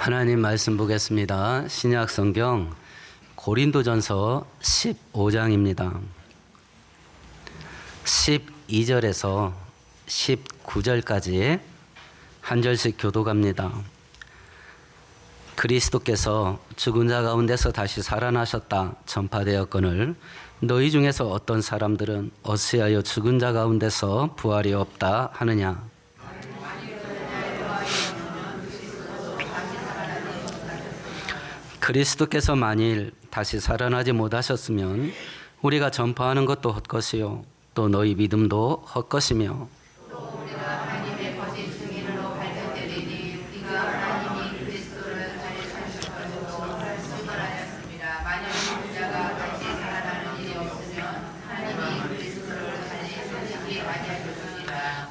하나님 말씀 보겠습니다. 신약 성경 고린도전서 15장입니다. 12절에서 19절까지 한 절씩 교독합니다. 그리스도께서 죽은 자 가운데서 다시 살아나셨다 전파되었거늘 너희 중에서 어떤 사람들은 어찌하여 죽은 자 가운데서 부활이 없다 하느냐. 그리스도께서 만일 다시 살아나지 못하셨으면 우리가 전파하는 것도 헛것이요 또 너희 믿음도 헛것이며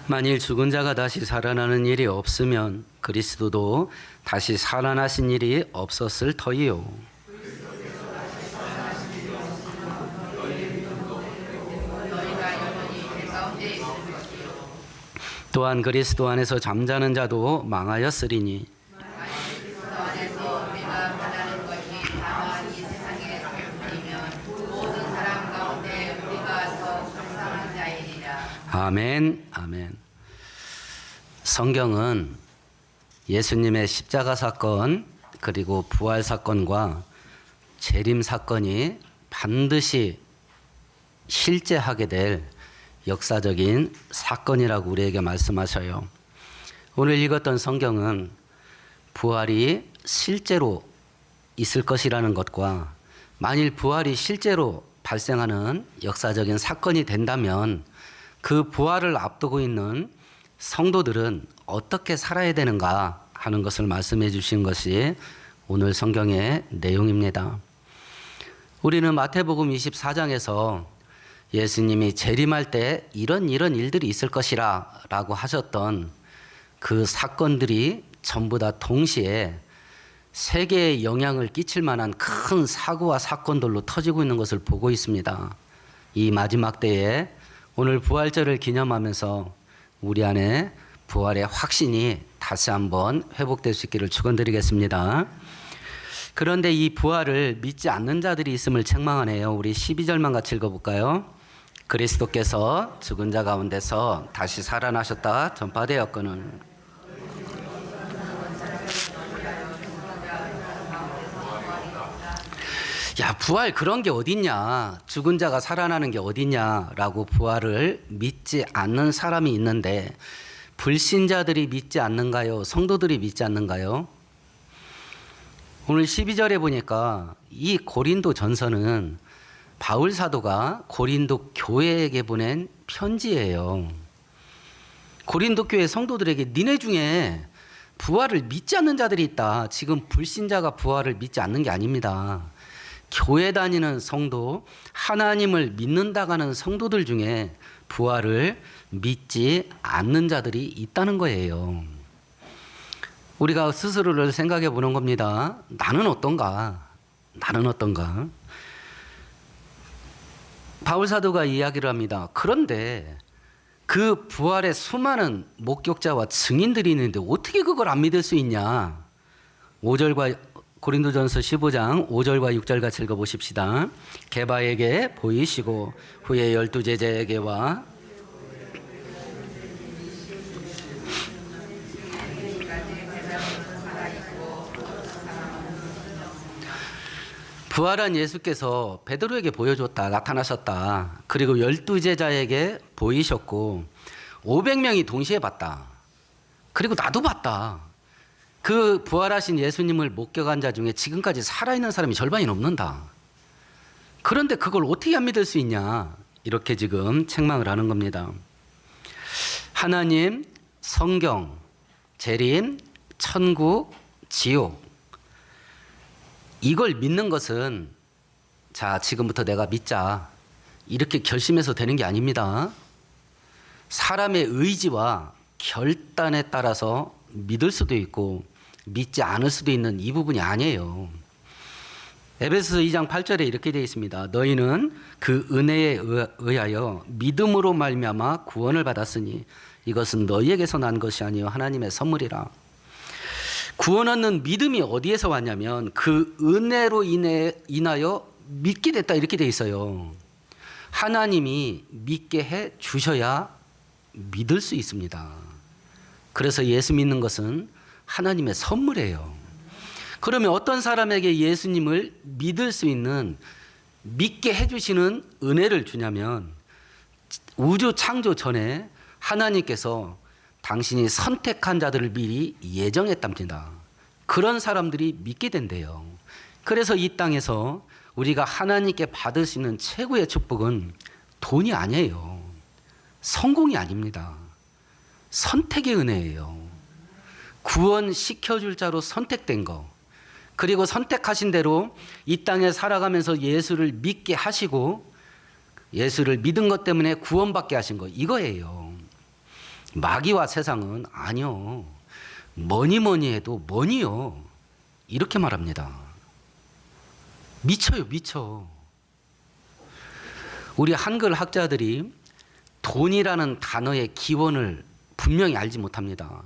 만일 죽은 자가 다시 살아나는 일이 없으면 그리스도도 다시 살아나신 일이 없었을 터이요. 또한 그리스도 안에서 잠자는 자도 망하였으리니 아멘, 아멘. 성경은 예수님의 십자가 사건 그리고 부활 사건과 재림 사건이 반드시 실제하게 될 역사적인 사건이라고 우리에게 말씀하셔요. 오늘 읽었던 성경은 부활이 실제로 있을 것이라는 것과 만일 부활이 실제로 발생하는 역사적인 사건이 된다면 그 부활을 앞두고 있는 성도들은 어떻게 살아야 되는가 하는 것을 말씀해 주신 것이 오늘 성경의 내용입니다. 우리는 마태복음 24장에서 예수님이 재림할 때 이런 일들이 있을 것이라 라고 하셨던 그 사건들이 전부 다 동시에 세계에 영향을 끼칠 만한 큰 사고와 사건들로 터지고 있는 것을 보고 있습니다. 이 마지막 때에 오늘 부활절을 기념하면서 우리 안에 부활의 확신이 다시 한번 회복될 수 있기를 축원드리겠습니다. 그런데 이 부활을 믿지 않는 자들이 있음을 책망하네요. 우리 12절만 같이 읽어볼까요? 그리스도께서 죽은 자 가운데서 다시 살아나셨다 전파되었거늘 야, 부활 그런 게 어딨냐, 죽은 자가 살아나는 게 어딨냐라고 부활을 믿지 않는 사람이 있는데 불신자들이 믿지 않는가요? 성도들이 믿지 않는가요? 오늘 12절에 보니까 이 고린도 전서는 바울 사도가 고린도 교회에게 보낸 편지예요. 고린도 교회 성도들에게 니네 중에 부활을 믿지 않는 자들이 있다. 지금 불신자가 부활을 믿지 않는 게 아닙니다. 교회 다니는 성도, 하나님을 믿는다가는 성도들 중에 부활을 믿지 않는 자들이 있다는 거예요. 우리가 스스로를 생각해 보는 겁니다. 나는 어떤가? 나는 어떤가? 바울 사도가 이야기를 합니다. 그런데 그 부활의 수많은 목격자와 증인들이 있는데 어떻게 그걸 안 믿을 수 있냐? 5절과 고린도전서 15장 5절과 6절 같이 읽어보십시다. 게바에게 보이시고 후에 12 제자에게와 부활한 예수께서 베드로에게 보여줬다, 나타나셨다. 그리고 12 제자에게 보이셨고 500명이 동시에 봤다. 그리고 나도 봤다. 그 부활하신 예수님을 목격한 자 중에 지금까지 살아있는 사람이 절반이 넘는다. 그런데 그걸 어떻게 안 믿을 수 있냐? 이렇게 지금 책망을 하는 겁니다. 하나님, 성경, 재림, 천국, 지옥. 이걸 믿는 것은 자, 지금부터 내가 믿자. 이렇게 결심해서 되는 게 아닙니다. 사람의 의지와 결단에 따라서 믿을 수도 있고 믿지 않을 수도 있는 이 부분이 아니에요. 에베소서 2장 8절에 이렇게 되어 있습니다. 너희는 그 은혜에 의하여 믿음으로 말미암아 구원을 받았으니 이것은 너희에게서 난 것이 아니요 하나님의 선물이라. 구원 얻는 믿음이 어디에서 왔냐면 그 은혜로 인하여 믿게 됐다 이렇게 돼 있어요. 하나님이 믿게 해 주셔야 믿을 수 있습니다. 그래서 예수 믿는 것은 하나님의 선물이에요. 그러면 어떤 사람에게 예수님을 믿을 수 있는 믿게 해주시는 은혜를 주냐면 우주 창조 전에 하나님께서 당신이 선택한 자들을 미리 예정했답니다. 그런 사람들이 믿게 된대요. 그래서 이 땅에서 우리가 하나님께 받을 수 있는 최고의 축복은 돈이 아니에요. 성공이 아닙니다. 선택의 은혜예요. 구원시켜줄 자로 선택된 거, 그리고 선택하신 대로 이 땅에 살아가면서 예수를 믿게 하시고 예수를 믿은 것 때문에 구원받게 하신 거, 이거예요. 마귀와 세상은 아니요, 뭐니 해도 뭐니요, 이렇게 말합니다. 미쳐요, 미쳐. 우리 한글 학자들이 돈이라는 단어의 기원을 분명히 알지 못합니다.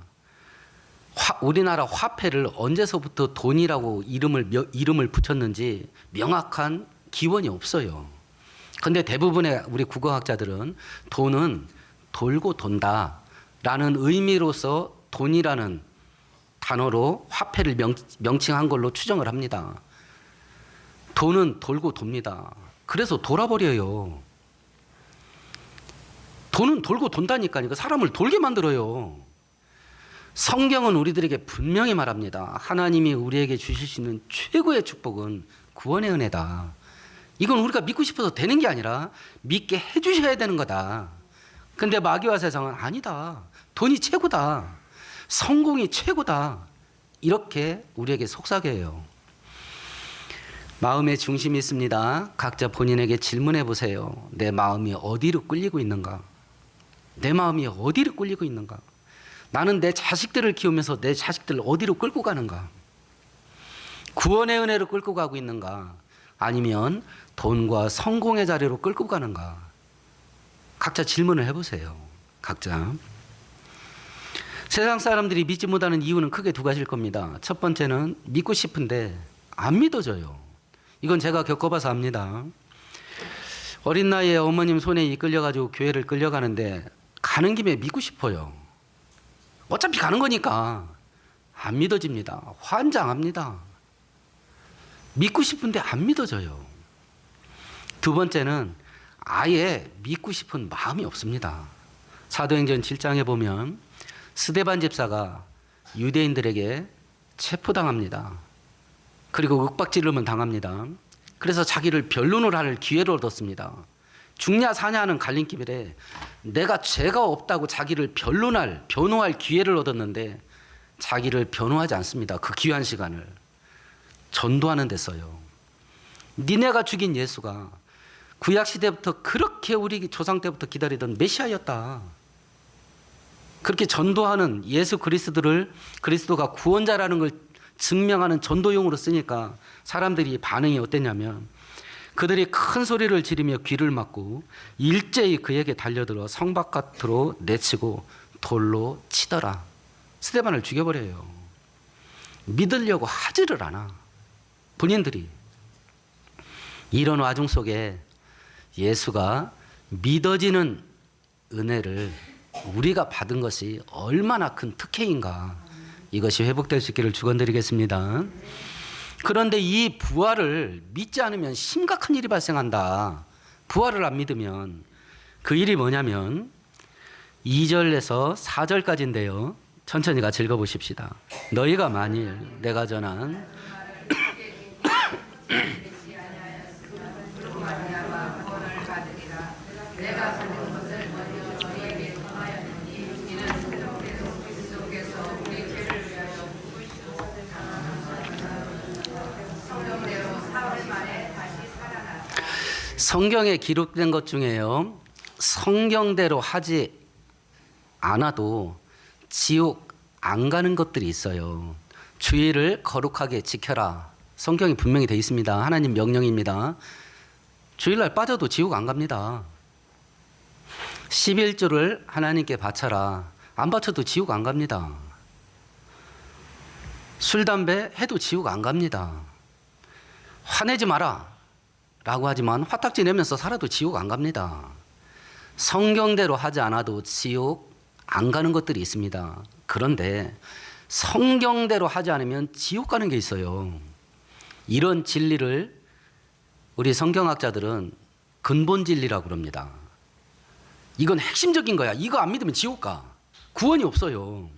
우리나라 화폐를 언제서부터 돈이라고 이름을 붙였는지 명확한 기원이 없어요. 근데 대부분의 우리 국어학자들은 돈은 돌고 돈다라는 의미로서 돈이라는 단어로 화폐를 명칭한 걸로 추정을 합니다. 돈은 돌고 돕니다. 그래서 돌아버려요. 돈은 돌고 돈다니까요. 사람을 돌게 만들어요. 성경은 우리들에게 분명히 말합니다. 하나님이 우리에게 주실 수 있는 최고의 축복은 구원의 은혜다. 이건 우리가 믿고 싶어서 되는 게 아니라 믿게 해주셔야 되는 거다. 근데 마귀와 세상은 아니다, 돈이 최고다, 성공이 최고다, 이렇게 우리에게 속삭여요. 마음의 중심이 있습니다. 각자 본인에게 질문해 보세요. 내 마음이 어디로 끌리고 있는가? 내 마음이 어디로 끌리고 있는가? 나는 내 자식들을 키우면서 내 자식들을 어디로 끌고 가는가? 구원의 은혜로 끌고 가고 있는가? 아니면 돈과 성공의 자리로 끌고 가는가? 각자 질문을 해보세요. 각자. 세상 사람들이 믿지 못하는 이유는 크게 두 가지일 겁니다. 첫 번째는 믿고 싶은데 안 믿어져요. 이건 제가 겪어봐서 압니다. 어린 나이에 어머님 손에 이끌려가지고 교회를 끌려가는데 가는 김에 믿고 싶어요. 어차피 가는 거니까. 안 믿어집니다. 환장합니다. 믿고 싶은데 안 믿어져요. 두 번째는 아예 믿고 싶은 마음이 없습니다. 사도행전 7장에 보면 스데반 집사가 유대인들에게 체포당합니다. 그리고 윽박지르면 당합니다. 그래서 자기를 변론을 할 기회를 얻었습니다. 죽냐 사냐 하는 갈림길에 내가 죄가 없다고 자기를 변호할 기회를 얻었는데 자기를 변호하지 않습니다. 그 귀한 시간을 전도하는 데 써요. 니네가 죽인 예수가 구약시대부터 그렇게 우리 조상 때부터 기다리던 메시아였다. 그렇게 전도하는 예수 그리스도가 구원자라는 걸 증명하는 전도용으로 쓰니까 사람들이 반응이 어땠냐면 그들이 큰 소리를 지르며 귀를 막고 일제히 그에게 달려들어 성 바깥으로 내치고 돌로 치더라. 스데반을 죽여버려요. 믿으려고 하지를 않아. 본인들이. 이런 와중 속에 예수가 믿어지는 은혜를 우리가 받은 것이 얼마나 큰 특혜인가, 이것이 회복될 수 있기를 축원드리겠습니다. 그런데 이 부활을 믿지 않으면 심각한 일이 발생한다. 부활을 안 믿으면. 그 일이 뭐냐면 2절에서 4절까지인데요. 천천히 같이 읽어보십시다. 너희가 만일 내가 전한 성경에 기록된 것 중에요, 성경대로 하지 않아도 지옥 안 가는 것들이 있어요. 주의를 거룩하게 지켜라. 성경이 분명히 되어 있습니다. 하나님 명령입니다. 주일날 빠져도 지옥 안 갑니다. 11조를 하나님께 바쳐라. 안 바쳐도 지옥 안 갑니다. 술, 담배 해도 지옥 안 갑니다. 화내지 마라 라고 하지만 화딱지 내면서 살아도 지옥 안 갑니다. 성경대로 하지 않아도 지옥 안 가는 것들이 있습니다. 그런데 성경대로 하지 않으면 지옥 가는 게 있어요. 이런 진리를 우리 성경학자들은 근본 진리라고 그럽니다. 이건 핵심적인 거야. 이거 안 믿으면 지옥 가. 구원이 없어요.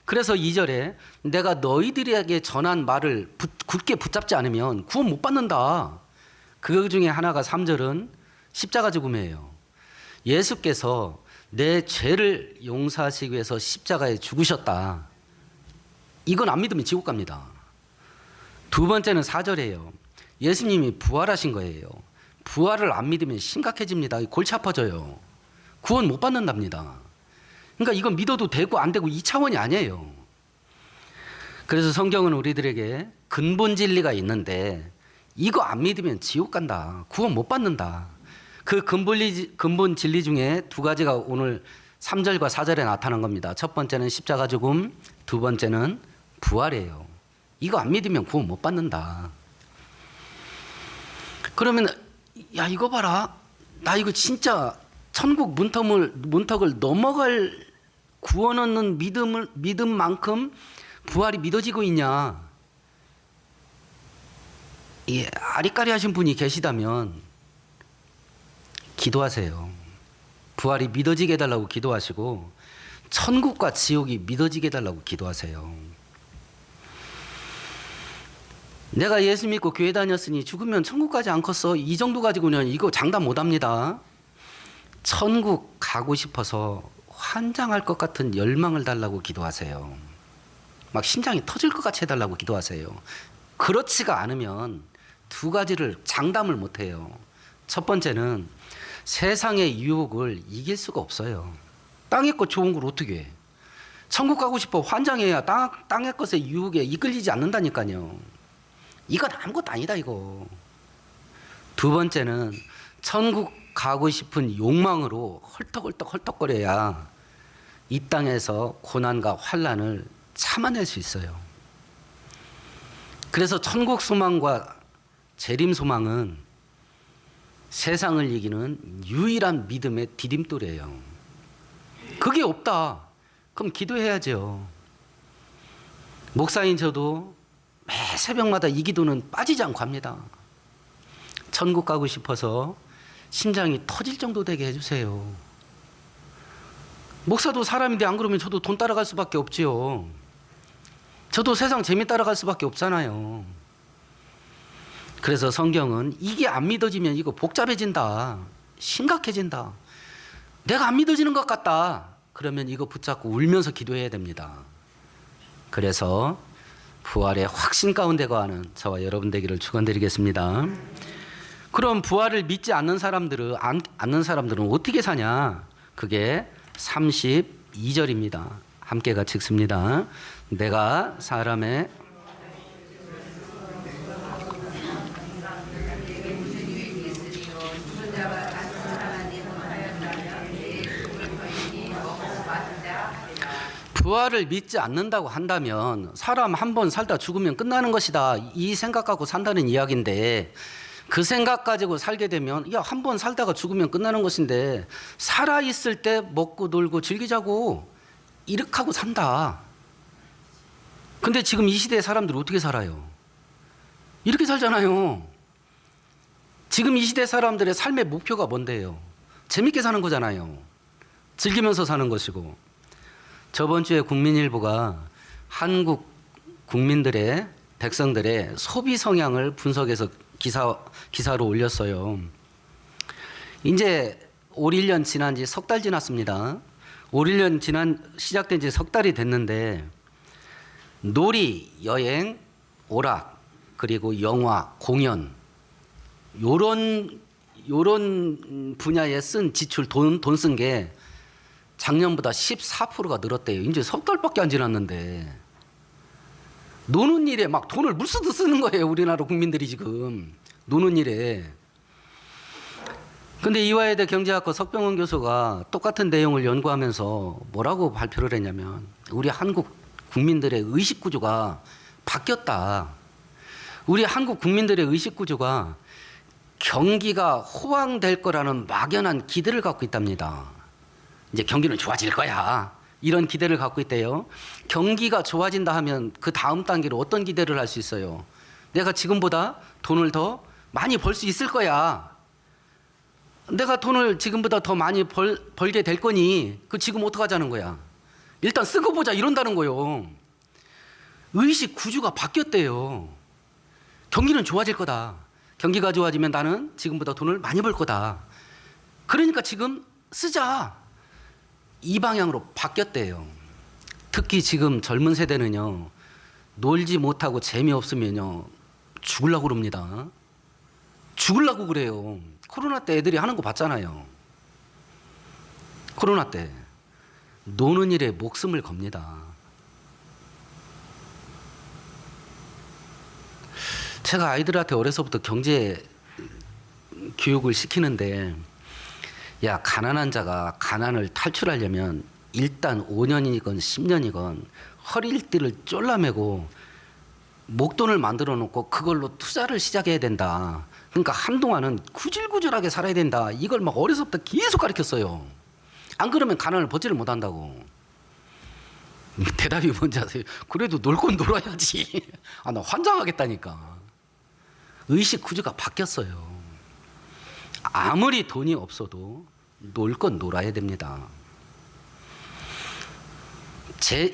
그래서 2절에 내가 너희들에게 전한 말을 굳게 붙잡지 않으면 구원 못 받는다. 그 중에 하나가 3절은 십자가 죽음이에요. 예수께서 내 죄를 용서하시기 위해서 십자가에 죽으셨다. 이건 안 믿으면 지옥 갑니다. 두 번째는 4절이에요. 예수님이 부활하신 거예요. 부활을 안 믿으면 심각해집니다. 골치 아파져요. 구원 못 받는답니다. 그러니까 이건 믿어도 되고 안 되고 이 차원이 아니에요. 그래서 성경은 우리들에게 근본 진리가 있는데 이거 안 믿으면 지옥 간다. 구원 못 받는다. 그 근본 진리 중에 두 가지가 오늘 3절과 4절에 나타난 겁니다. 첫 번째는 십자가 죽음, 두 번째는 부활이에요. 이거 안 믿으면 구원 못 받는다. 그러면 야 이거 봐라. 나 이거 진짜 천국 문턱을 넘어갈 구원 얻는 믿음만큼 부활이 믿어지고 있냐. 예, 아리까리하신 분이 계시다면 기도하세요. 부활이 믿어지게 해달라고 기도하시고 천국과 지옥이 믿어지게 해달라고 기도하세요. 내가 예수 믿고 교회 다녔으니 죽으면 천국까지 안 컸어. 이 정도 가지고는 이거 장담 못합니다. 천국 가고 싶어서 환장할 것 같은 열망을 달라고 기도하세요. 막 심장이 터질 것 같이 해달라고 기도하세요. 그렇지가 않으면 두 가지를 장담을 못해요. 첫 번째는 세상의 유혹을 이길 수가 없어요. 땅의 것 좋은 걸 어떻게 해? 천국 가고 싶어 환장해야 땅의 것의 유혹에 이끌리지 않는다니까요. 이건 아무것도 아니다 이거. 두 번째는 천국 가고 싶은 욕망으로 헐떡거려야 이 땅에서 고난과 환난을 참아낼 수 있어요. 그래서 천국 소망과 재림 소망은 세상을 이기는 유일한 믿음의 디딤돌이에요. 그게 없다. 그럼 기도해야죠. 목사인 저도 매 새벽마다 이 기도는 빠지지 않고 합니다. 천국 가고 싶어서 심장이 터질 정도 되게 해주세요. 목사도 사람인데 안 그러면 저도 돈 따라갈 수밖에 없지요. 저도 세상 재미 따라갈 수밖에 없잖아요. 그래서 성경은 이게 안 믿어지면 이거 복잡해진다. 심각해진다. 내가 안 믿어지는 것 같다. 그러면 이거 붙잡고 울면서 기도해야 됩니다. 그래서 부활의 확신 가운데 거하는 저와 여러분 되기를 축원드리겠습니다. 그럼 부활을 믿지 않는 사람들은 어떻게 사냐? 그게 32절입니다. 함께 같이 읽습니다. 내가 사람의 부활을 믿지 않는다고 한다면 사람 한 번 살다 죽으면 끝나는 것이다. 이 생각 갖고 산다는 이야기인데 그 생각 가지고 살게 되면 야, 한 번 살다가 죽으면 끝나는 것인데 살아있을 때 먹고 놀고 즐기자고 이렇게 하고 산다. 근데 지금 이 시대의 사람들은 어떻게 살아요? 이렇게 살잖아요. 지금 이 시대 사람들의 삶의 목표가 뭔데요? 재밌게 사는 거잖아요. 즐기면서 사는 것이고. 저번 주에 국민일보가 한국 국민들의 백성들의 소비 성향을 분석해서 기사로 올렸어요. 이제 올 1년 지난 지 석 달 지났습니다. 올 1년 시작된 지 석 달이 됐는데 놀이, 여행, 오락, 그리고 영화, 공연 요런 분야에 쓴 지출 돈 쓴 게 작년보다 14%가 늘었대요. 이제 석 달밖에 안 지났는데 노는 일에 막 돈을 물쓰듯 쓰는 거예요. 우리나라 국민들이 지금 노는 일에. 근데 이화여대 경제학과 석병원 교수가 똑같은 내용을 연구하면서 뭐라고 발표를 했냐면 우리 한국 국민들의 의식 구조가 바뀌었다. 우리 한국 국민들의 의식 구조가 경기가 호황될 거라는 막연한 기대를 갖고 있답니다. 이제 경기는 좋아질 거야. 이런 기대를 갖고 있대요. 경기가 좋아진다 하면 그 다음 단계로 어떤 기대를 할 수 있어요? 내가 지금보다 돈을 더 많이 벌 수 있을 거야. 내가 돈을 지금보다 더 많이 벌게 될 거니 그 지금 어떡하자는 거야? 일단 쓰고 보자 이런다는 거요. 의식 구조가 바뀌었대요. 경기는 좋아질 거다. 경기가 좋아지면 나는 지금보다 돈을 많이 벌 거다. 그러니까 지금 쓰자. 이 방향으로 바뀌었대요. 특히 지금 젊은 세대는요. 놀지 못하고 재미없으면요. 죽으려고 그럽니다. 죽으려고 그래요. 코로나 때 애들이 하는 거 봤잖아요. 코로나 때 노는 일에 목숨을 겁니다. 제가 아이들한테 어려서부터 경제 교육을 시키는데 야, 가난한 자가 가난을 탈출하려면 일단 5년이건 10년이건 허리띠를 쫄라매고 목돈을 만들어 놓고 그걸로 투자를 시작해야 된다. 그러니까 한동안은 구질구질하게 살아야 된다. 이걸 막 어려서부터 계속 가르쳤어요. 안 그러면 가난을 벗지를 못한다고. 대답이 뭔지 아세요? 그래도 놀 건 놀아야지. 아, 나 환장하겠다니까. 의식 구조가 바뀌었어요. 아무리 돈이 없어도 놀 건 놀아야 됩니다.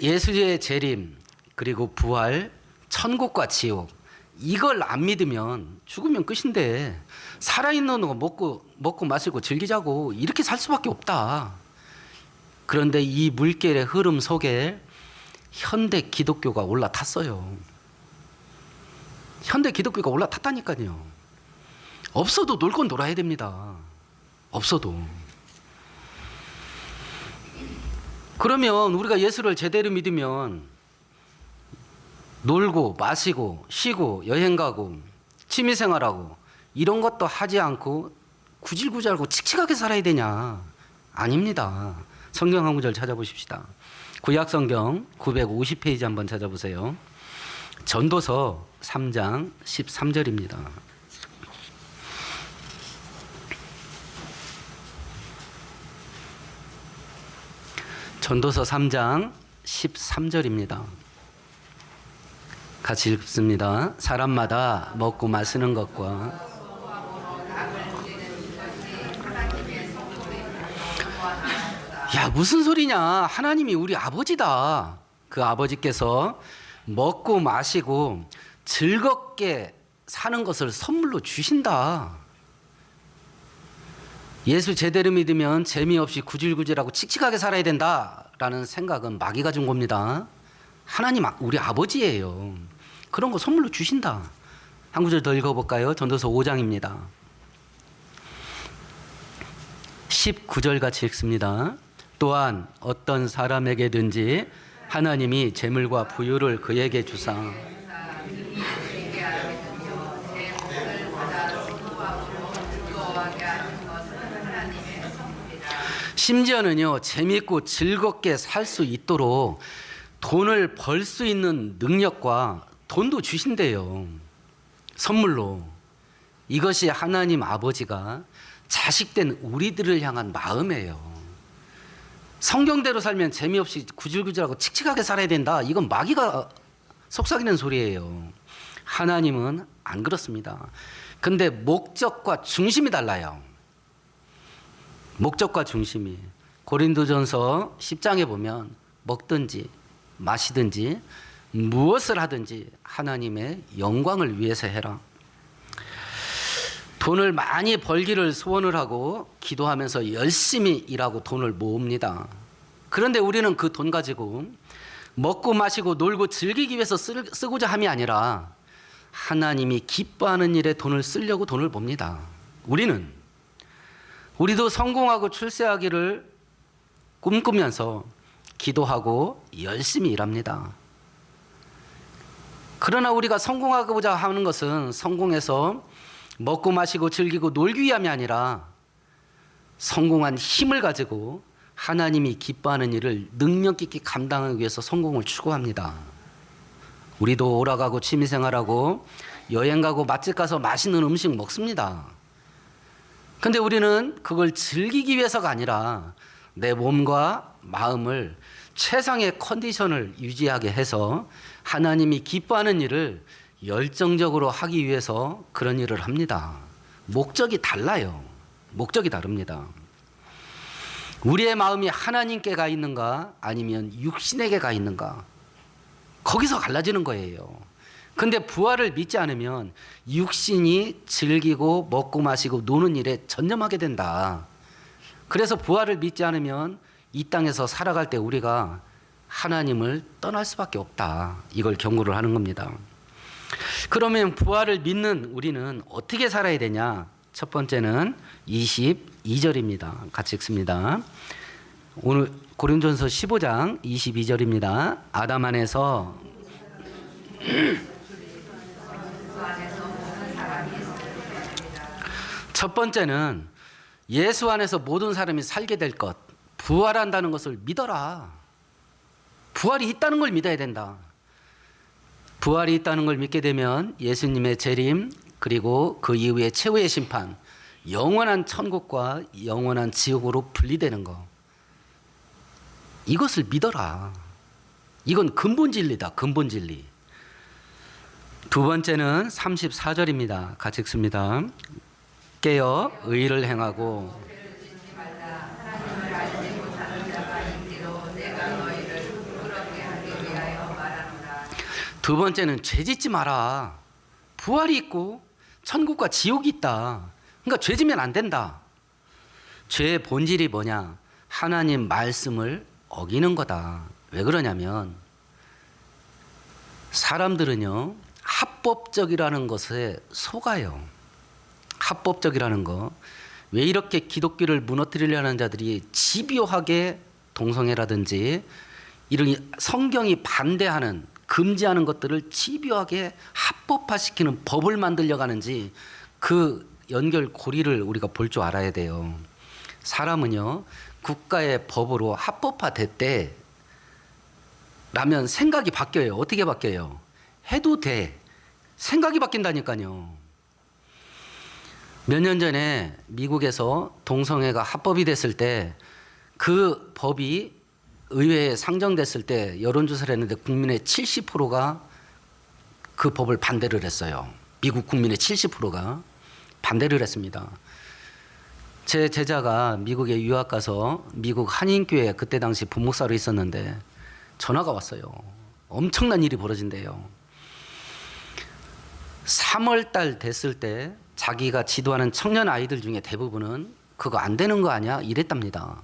예수의 재림 그리고 부활, 천국과 지옥 이걸 안 믿으면 죽으면 끝인데 살아있는 거 먹고 마시고 즐기자고 이렇게 살 수밖에 없다. 그런데 이 물결의 흐름 속에 현대 기독교가 올라탔어요. 현대 기독교가 올라탔다니까요. 없어도 놀 건 놀아야 됩니다. 없어도. 그러면 우리가 예수를 제대로 믿으면 놀고 마시고 쉬고 여행 가고 취미생활하고 이런 것도 하지 않고 구질구질하고 칙칙하게 살아야 되냐? 아닙니다. 성경 한 구절 찾아보십시다. 구약성경 950페이지 한번 찾아보세요. 전도서 3장 13절입니다. 전도서 3장 13절입니다. 같이 읽습니다. 사람마다 먹고 마시는 것과 야, 무슨 소리냐? 하나님이 우리 아버지다. 그 아버지께서 먹고 마시고 즐겁게 사는 것을 선물로 주신다. 예수 제대로 믿으면 재미없이 구질구질하고 칙칙하게 살아야 된다라는 생각은 마귀가 준 겁니다. 하나님 우리 아버지예요. 그런 거 선물로 주신다. 한 구절 더 읽어볼까요? 전도서 5장입니다. 19절 같이 읽습니다. 또한 어떤 사람에게든지 하나님이 재물과 부유를 그에게 주사 심지어는요, 재밌고 즐겁게 살 수 있도록 돈을 벌 수 있는 능력과 돈도 주신대요. 선물로. 이것이 하나님 아버지가 자식된 우리들을 향한 마음이에요. 성경대로 살면 재미없이 구질구질하고 칙칙하게 살아야 된다. 이건 마귀가 속삭이는 소리예요. 하나님은 안 그렇습니다. 근데 목적과 중심이 달라요. 목적과 중심이. 고린도전서 10장에 보면 먹든지 마시든지 무엇을 하든지 하나님의 영광을 위해서 해라. 돈을 많이 벌기를 소원을 하고 기도하면서 열심히 일하고 돈을 모읍니다. 그런데 우리는 그 돈 가지고 먹고 마시고 놀고 즐기기 위해서 쓰고자 함이 아니라 하나님이 기뻐하는 일에 돈을 쓰려고 돈을 봅니다. 우리도 성공하고 출세하기를 꿈꾸면서 기도하고 열심히 일합니다. 그러나 우리가 성공하고자 하는 것은 성공해서 먹고 마시고 즐기고 놀기 위함이 아니라 성공한 힘을 가지고 하나님이 기뻐하는 일을 능력 있게 감당하기 위해서 성공을 추구합니다. 우리도 오락가고 취미생활하고 여행 가고 맛집 가서 맛있는 음식 먹습니다. 근데 우리는 그걸 즐기기 위해서가 아니라 내 몸과 마음을 최상의 컨디션을 유지하게 해서 하나님이 기뻐하는 일을 열정적으로 하기 위해서 그런 일을 합니다. 목적이 달라요. 목적이 다릅니다. 우리의 마음이 하나님께 가 있는가 아니면 육신에게 가 있는가, 거기서 갈라지는 거예요. 근데 부활을 믿지 않으면 육신이 즐기고 먹고 마시고 노는 일에 전념하게 된다. 그래서 부활을 믿지 않으면 이 땅에서 살아갈 때 우리가 하나님을 떠날 수밖에 없다. 이걸 경고를 하는 겁니다. 그러면 부활을 믿는 우리는 어떻게 살아야 되냐? 첫 번째는 22절입니다. 같이 읽습니다. 오늘 고린도전서 15장 22절입니다. 아담 안에서 첫 번째는 예수 안에서 모든 사람이 살게 될 것, 부활한다는 것을 믿어라. 부활이 있다는 걸 믿어야 된다. 부활이 있다는 걸 믿게 되면 예수님의 재림, 그리고 그 이후에 최후의 심판, 영원한 천국과 영원한 지옥으로 분리되는 거, 이것을 믿어라. 이건 근본 진리다. 근본 진리. 두 번째는 34절입니다. 같이 읽습니다. 깨어 의를 행하고 두 번째는 죄 짓지 마라. 부활이 있고 천국과 지옥이 있다. 그러니까 죄 지면 안 된다. 죄의 본질이 뭐냐? 하나님 말씀을 어기는 거다. 왜 그러냐면 사람들은요, 합법적이라는 것에 속아요. 합법적이라는 거. 왜 이렇게 기독교를 무너뜨리려는 자들이 집요하게 동성애라든지 이런 성경이 반대하는, 금지하는 것들을 집요하게 합법화시키는 법을 만들려고 하는지, 그 연결고리를 우리가 볼 줄 알아야 돼요. 사람은요, 국가의 법으로 합법화됐대 라면 생각이 바뀌어요. 어떻게 바뀌어요? 해도 돼. 생각이 바뀐다니까요. 몇 년 전에 미국에서 동성애가 합법이 됐을 때, 그 법이 의회에 상정됐을 때 여론조사를 했는데 국민의 70%가 그 법을 반대를 했어요. 미국 국민의 70%가 반대를 했습니다. 제 제자가 미국에 유학 가서 미국 한인교회 그때 당시 부목사로 있었는데 전화가 왔어요. 엄청난 일이 벌어진대요. 3월 달 됐을 때 자기가 지도하는 청년 아이들 중에 대부분은 그거 안 되는 거 아니야? 이랬답니다.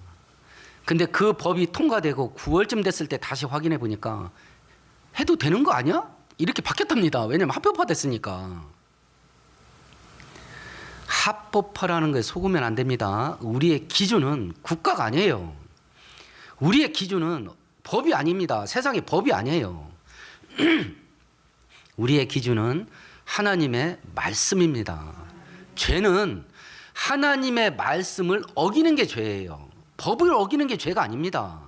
근데 그 법이 통과되고 9월쯤 됐을 때 다시 확인해 보니까 해도 되는 거 아니야? 이렇게 바뀌었답니다. 왜냐면 합법화됐으니까. 합법화라는 거에 속으면 안 됩니다. 우리의 기준은 국가가 아니에요. 우리의 기준은 법이 아닙니다. 세상의 법이 아니에요. 우리의 기준은 하나님의 말씀입니다. 죄는 하나님의 말씀을 어기는 게 죄예요. 법을 어기는 게 죄가 아닙니다.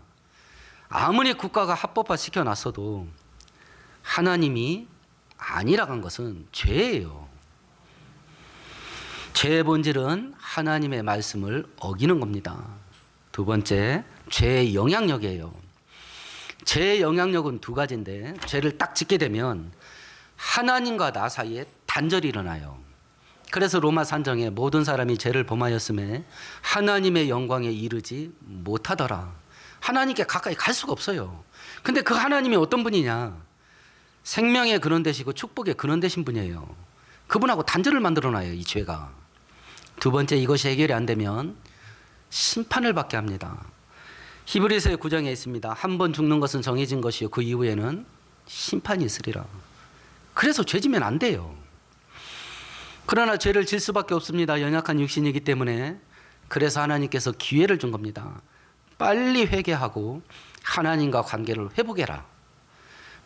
아무리 국가가 합법화 시켜놨어도 하나님이 아니라고 한 것은 죄예요. 죄의 본질은 하나님의 말씀을 어기는 겁니다. 두 번째, 죄의 영향력이에요. 죄의 영향력은 두 가지인데, 죄를 딱 짓게 되면 하나님과 나 사이에 단절이 일어나요. 그래서 로마 산정에 모든 사람이 죄를 범하였음에 하나님의 영광에 이르지 못하더라. 하나님께 가까이 갈 수가 없어요. 근데 그 하나님이 어떤 분이냐? 생명의 근원 되시고 축복의 근원 되신 분이에요. 그분하고 단절을 만들어놔요, 이 죄가. 두 번째, 이것이 해결이 안 되면 심판을 받게 합니다. 히브리서의 9장에 있습니다. 한 번 죽는 것은 정해진 것이요 그 이후에는 심판이 있으리라. 그래서 죄 지면 안 돼요. 그러나 죄를 질 수밖에 없습니다. 연약한 육신이기 때문에. 그래서 하나님께서 기회를 준 겁니다. 빨리 회개하고 하나님과 관계를 회복해라.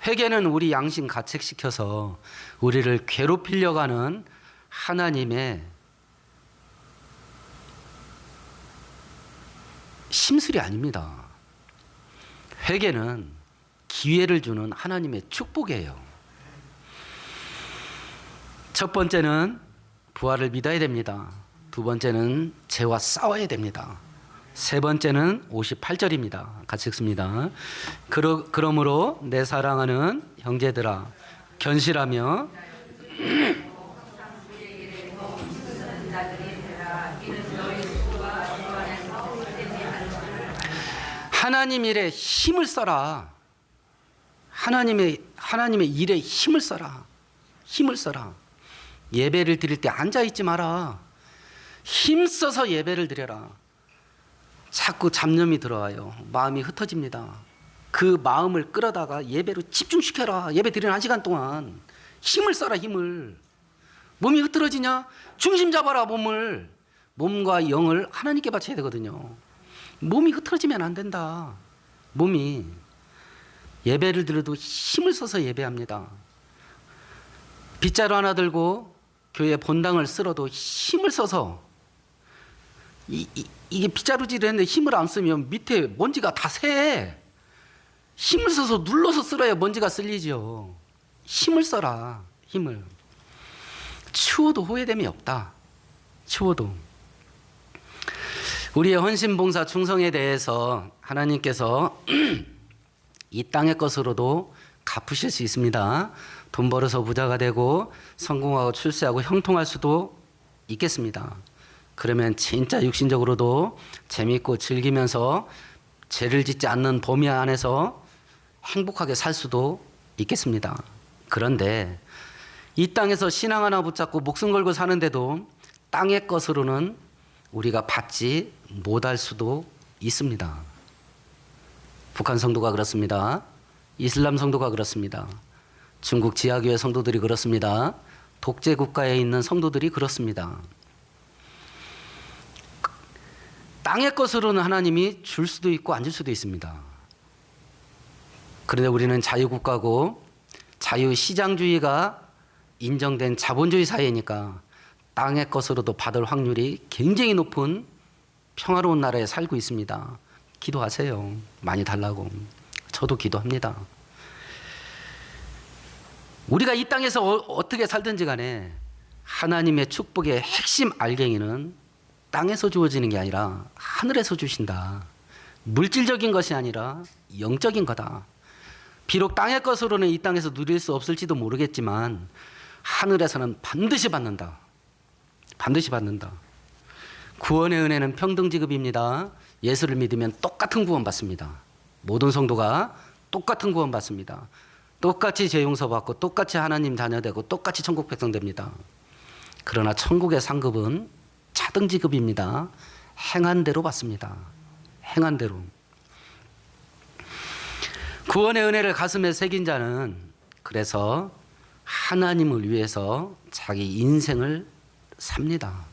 회개는 우리 양심 가책시켜서 우리를 괴롭히려고 하는 하나님의 심술이 아닙니다. 회개는 기회를 주는 하나님의 축복이에요. 첫 번째는 부활을 믿어야 됩니다. 두 번째는 죄와 싸워야 됩니다. 세 번째는 58절입니다. 같이 읽습니다. 그러므로 내 사랑하는 형제들아 견실하며 하나님 일에 힘을 써라. 하나님의 일에 힘을 써라. 힘을 써라. 예배를 드릴 때 앉아 있지 마라. 힘써서 예배를 드려라. 자꾸 잡념이 들어와요. 마음이 흩어집니다. 그 마음을 끌어다가 예배로 집중시켜라. 예배 드리는 1시간 동안 힘을 써라. 힘을. 몸이 흐트러지냐? 중심 잡아라. 몸과 영을 하나님께 바쳐야 되거든요. 몸이 흐트러지면 안 된다. 몸이. 예배를 드려도 힘을 써서 예배합니다. 빗자루 하나 들고 교회 본당을 쓸어도 힘을 써서 이게 빗자루질을 했는데 힘을 안 쓰면 밑에 먼지가 다 새. 힘을 써서 눌러서 쓸어야 먼지가 쓸리죠. 힘을 써라. 힘을. 추워도 후회됨이 없다. 추워도. 우리의 헌신봉사 충성에 대해서 하나님께서 이 땅의 것으로도 갚으실 수 있습니다. 돈 벌어서 부자가 되고 성공하고 출세하고 형통할 수도 있겠습니다. 그러면 진짜 육신적으로도 재미있고 즐기면서 죄를 짓지 않는 범위 안에서 행복하게 살 수도 있겠습니다. 그런데 이 땅에서 신앙 하나 붙잡고 목숨 걸고 사는데도 땅의 것으로는 우리가 받지 못할 수도 있습니다. 북한 성도가 그렇습니다. 이슬람 성도가 그렇습니다. 중국 지하교회 성도들이 그렇습니다. 독재 국가에 있는 성도들이 그렇습니다. 땅의 것으로는 하나님이 줄 수도 있고 안 줄 수도 있습니다. 그런데 우리는 자유국가고 자유시장주의가 인정된 자본주의 사회니까 땅의 것으로도 받을 확률이 굉장히 높은 평화로운 나라에 살고 있습니다. 기도하세요. 많이 달라고. 저도 기도합니다. 우리가 이 땅에서 어떻게 살든지 간에 하나님의 축복의 핵심 알갱이는 땅에서 주어지는 게 아니라 하늘에서 주신다. 물질적인 것이 아니라 영적인 거다. 비록 땅의 것으로는 이 땅에서 누릴 수 없을지도 모르겠지만 하늘에서는 반드시 받는다. 반드시 받는다. 구원의 은혜는 평등 지급입니다. 예수를 믿으면 똑같은 구원 받습니다. 모든 성도가 똑같은 구원 받습니다. 똑같이 죄 용서받고 똑같이 하나님 자녀 되고 똑같이 천국 백성 됩니다. 그러나 천국의 상급은 차등 지급입니다. 행한 대로 받습니다. 행한 대로. 구원의 은혜를 가슴에 새긴 자는 그래서 하나님을 위해서 자기 인생을 삽니다.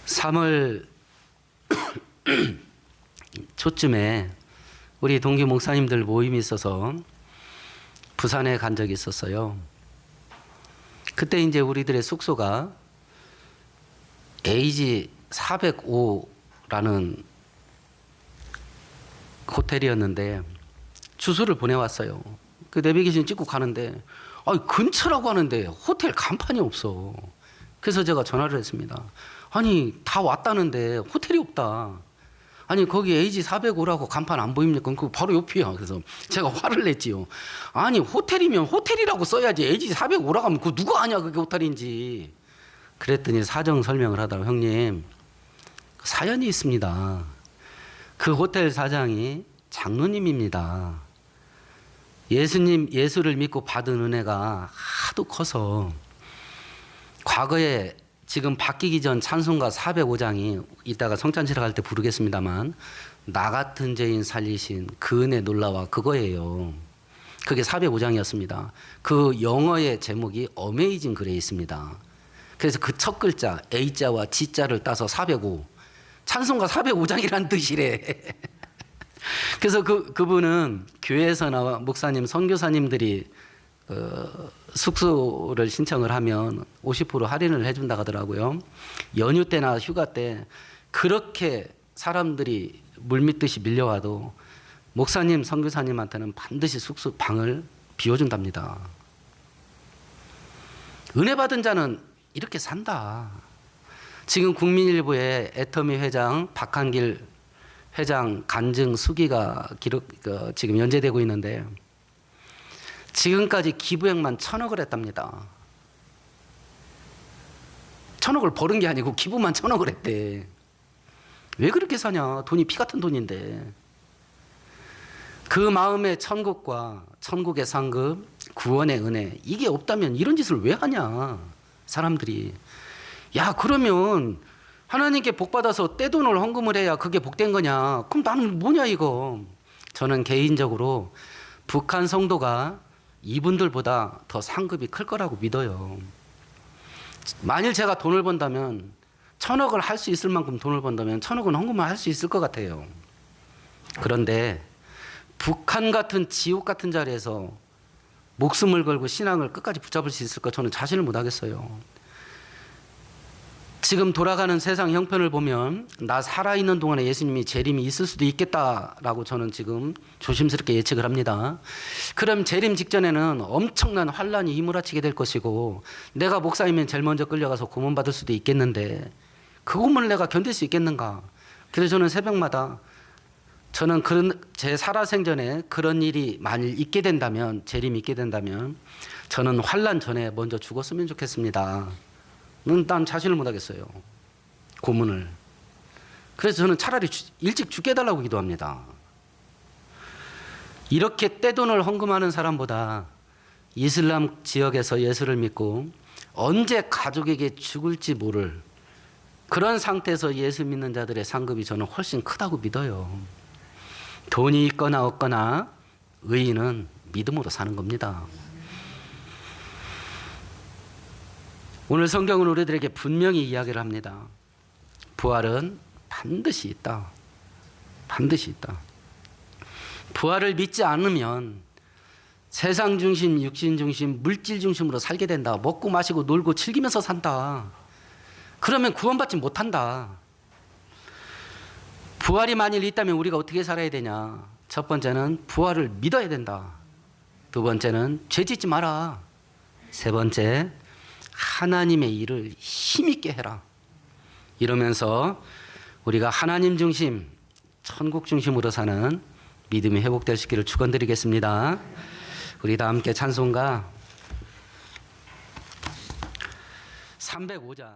3월 초쯤에 우리 동기 목사님들 모임이 있어서 부산에 간 적이 있었어요. 그때 이제 우리들의 숙소가 AG 405라는 호텔이었는데 주소를 보내왔어요. 그 내비게이션 찍고 가는데 근처라고 하는데 호텔 간판이 없어. 그래서 제가 전화를 했습니다. 아니 다 왔다는데 호텔이 없다. 아니 거기 AG 405라고 간판 안 보입니까? 그 바로 옆이야. 그래서 제가 화를 냈지요. 아니 호텔이면 호텔이라고 써야지 AG 405라고 하면 그거 누가 아냐 그게 호텔인지. 그랬더니 사정 설명을 하더라고. 형님 사연이 있습니다. 그 호텔 사장이 장로님입니다. 예수를 믿고 받은 은혜가 하도 커서 과거에 지금 바뀌기 전 찬송가 405장이 이따가 성찬치러 갈 때 부르겠습니다만 나 같은 죄인 살리신 그 은혜 놀라와 그거예요. 그게 405장이었습니다. 그 영어의 제목이 어메이징 그레이스입니다. 그래서 그 첫 글자 A자와 G자를 따서 405 찬송가 405장이란 뜻이래. 그래서 그분은 교회에서나 목사님, 선교사님들이 숙소를 신청을 하면 50% 할인을 해준다 하더라고요. 연휴 때나 휴가 때 그렇게 사람들이 물밀듯이 밀려와도 목사님, 선교사님한테는 반드시 숙소 방을 비워준답니다. 은혜 받은 자는 이렇게 산다. 지금 국민일보에 애터미 회장, 박한길 회장 간증 수기가 지금 연재되고 있는데 지금까지 기부액만 1,000억을 했답니다. 1,000억을 버는 게 아니고 기부만 1,000억을 했대. 왜 그렇게 사냐? 돈이 피 같은 돈인데. 그 마음의 천국과 천국의 상급, 구원의 은혜 이게 없다면 이런 짓을 왜 하냐? 사람들이. 야, 그러면 하나님께 복 받아서 떼돈을 헌금을 해야 그게 복된 거냐? 그럼 나는 뭐냐 이거? 저는 개인적으로 북한 성도가 이분들보다 더 상급이 클 거라고 믿어요. 만일 제가 돈을 번다면 1,000억을 할 수 있을 만큼 돈을 번다면 1,000억은 헌금을 할 수 있을 것 같아요. 그런데 북한 같은 지옥 같은 자리에서 목숨을 걸고 신앙을 끝까지 붙잡을 수 있을까 저는 자신을 못 하겠어요. 지금 돌아가는 세상 형편을 보면 나 살아있는 동안에 예수님이 재림이 있을 수도 있겠다라고 저는 지금 조심스럽게 예측을 합니다. 그럼 재림 직전에는 엄청난 환란이 휘몰아치게 될 것이고 내가 목사이면 제일 먼저 끌려가서 고문받을 수도 있겠는데 그 고문을 내가 견딜 수 있겠는가? 그래서 저는 새벽마다 저는 제 살아생전에 그런 일이 만일 있게 된다면 재림이 있게 된다면 저는 환란 전에 먼저 죽었으면 좋겠습니다. 난 자신을 못하겠어요. 고문을. 그래서 저는 차라리 일찍 죽게 해달라고 기도합니다. 이렇게 떼돈을 헌금하는 사람보다 이슬람 지역에서 예수를 믿고 언제 가족에게 죽을지 모를 그런 상태에서 예수 믿는 자들의 상급이 저는 훨씬 크다고 믿어요. 돈이 있거나 없거나 의인은 믿음으로 사는 겁니다. 오늘 성경은 우리들에게 분명히 이야기를 합니다. 부활은 반드시 있다. 반드시 있다. 부활을 믿지 않으면 세상 중심, 육신 중심, 물질 중심으로 살게 된다. 먹고 마시고 놀고 즐기면서 산다. 그러면 구원받지 못한다. 부활이 만일 있다면 우리가 어떻게 살아야 되냐? 첫 번째는 부활을 믿어야 된다. 두 번째는 죄 짓지 마라. 세 번째, 하나님의 일을 힘있게 해라. 이러면서 우리가 하나님 중심, 천국 중심으로 사는 믿음이 회복될 수 있기를 축원드리겠습니다. 우리 다 함께 찬송가 305장